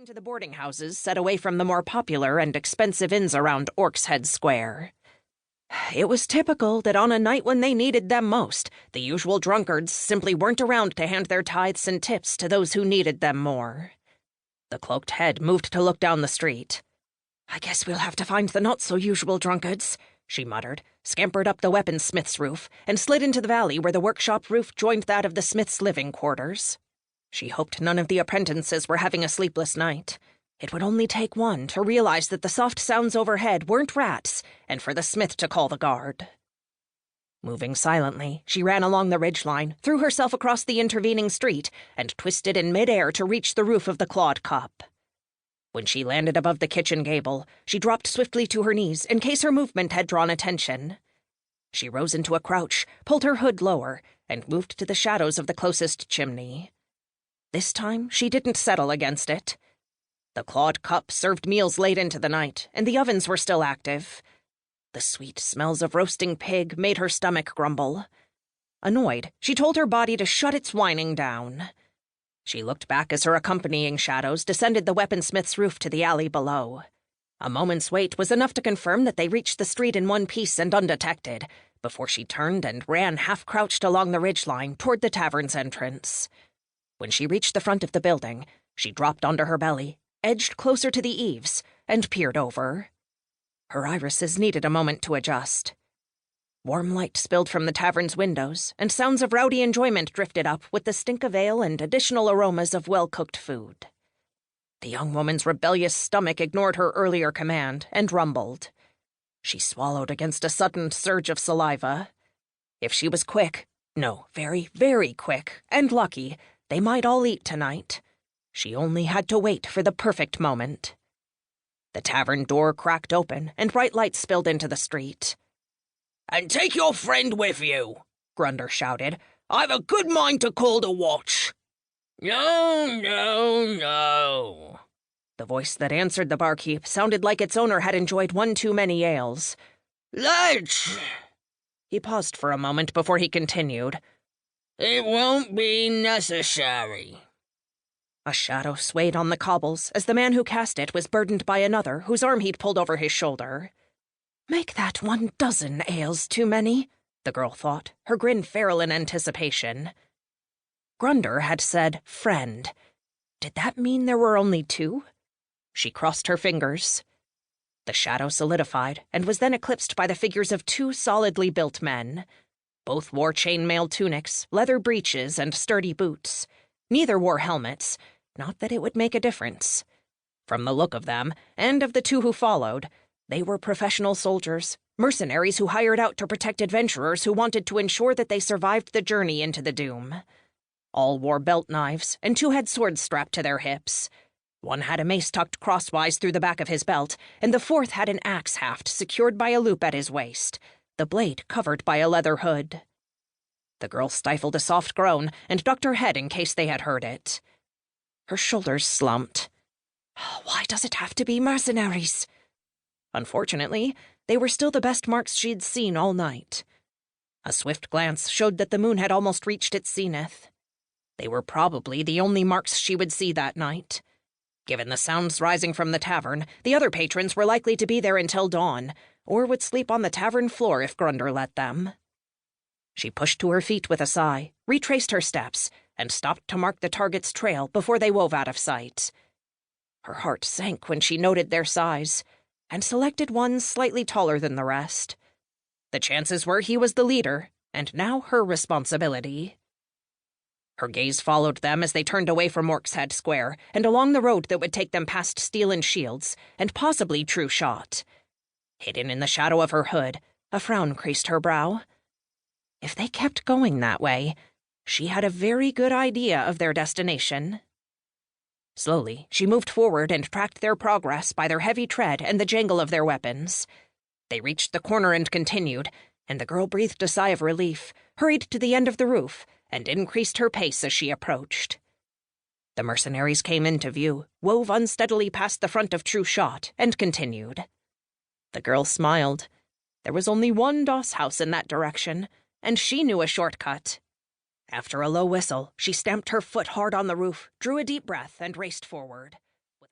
into the boarding houses set away from the more popular and expensive inns around Orc's Head Square. It was typical that on a night when they needed them most, the usual drunkards simply weren't around to hand their tithes and tips to those who needed them more. The cloaked head moved to look down the street. "I guess we'll have to find the not-so-usual drunkards," she muttered, scampered up the weaponsmith's roof, and slid into the valley where the workshop roof joined that of the smith's living quarters. She hoped none of the apprentices were having a sleepless night. It would only take one to realize that the soft sounds overhead weren't rats, and for the smith to call the guard. Moving silently, she ran along the ridgeline, threw herself across the intervening street, and twisted in midair to reach the roof of the clawed cup. When she landed above the kitchen gable, she dropped swiftly to her knees in case her movement had drawn attention. She rose into a crouch, pulled her hood lower, and moved to the shadows of the closest chimney. This time, she didn't settle against it. The clawed cup served meals late into the night, and the ovens were still active. The sweet smells of roasting pig made her stomach grumble. Annoyed, she told her body to shut its whining down. She looked back as her accompanying shadows descended the weaponsmith's roof to the alley below. A moment's wait was enough to confirm that they reached the street in one piece and undetected, before she turned and ran half-crouched along the ridgeline toward the tavern's entrance. When she reached the front of the building, she dropped onto her belly, edged closer to the eaves, and peered over. Her irises needed a moment to adjust. Warm light spilled from the tavern's windows, and sounds of rowdy enjoyment drifted up with the stink of ale and additional aromas of well-cooked food. The young woman's rebellious stomach ignored her earlier command and rumbled. She swallowed against a sudden surge of saliva. If she was quick, no, very, very quick, and lucky, they might all eat tonight. She only had to wait for the perfect moment. The tavern door cracked open, and bright light spilled into the street. "And take your friend with you," Grunder shouted. "I've a good mind to call the watch." "No, no, no." The voice that answered the barkeep sounded like its owner had enjoyed one too many ales. "Let's—" He paused for a moment before he continued. "It won't be necessary." A shadow swayed on the cobbles as the man who cast it was burdened by another whose arm he'd pulled over his shoulder. "Make that 12 ales too many," the girl thought, her grin feral in anticipation. Grunder had said friend. Did that mean there were only 2? She crossed her fingers. The shadow solidified and was then eclipsed by the figures of 2 solidly built men. Both wore chainmail tunics, leather breeches, and sturdy boots. Neither wore helmets, not that it would make a difference. From the look of them, and of the 2 who followed, they were professional soldiers, mercenaries who hired out to protect adventurers who wanted to ensure that they survived the journey into the doom. All wore belt knives, and 2 had swords strapped to their hips. One had a mace tucked crosswise through the back of his belt, and the 4th had an axe haft secured by a loop at his waist, the blade covered by a leather hood. The girl stifled a soft groan and ducked her head in case they had heard it. Her shoulders slumped. Why does it have to be mercenaries? Unfortunately, they were still the best marks she'd seen all night. A swift glance showed that the moon had almost reached its zenith. They were probably the only marks she would see that night. Given the sounds rising from the tavern, the other patrons were likely to be there until dawn, or would sleep on the tavern floor if Grunder let them. She pushed to her feet with a sigh, retraced her steps, and stopped to mark the target's trail before they wove out of sight. Her heart sank when she noted their size, and selected one slightly taller than the rest. The chances were he was the leader, and now her responsibility. Her gaze followed them as they turned away from Orc's Head Square and along the road that would take them past Steel and Shields, and possibly True Shot. Hidden in the shadow of her hood, a frown creased her brow. If they kept going that way, she had a very good idea of their destination. Slowly, she moved forward and tracked their progress by their heavy tread and the jangle of their weapons. They reached the corner and continued, and the girl breathed a sigh of relief, hurried to the end of the roof, and increased her pace as she approached. The mercenaries came into view, wove unsteadily past the front of True Shot, and continued. The girl smiled. There was only one doss house in that direction, and she knew a shortcut. After a low whistle, she stamped her foot hard on the roof, drew a deep breath, and raced forward.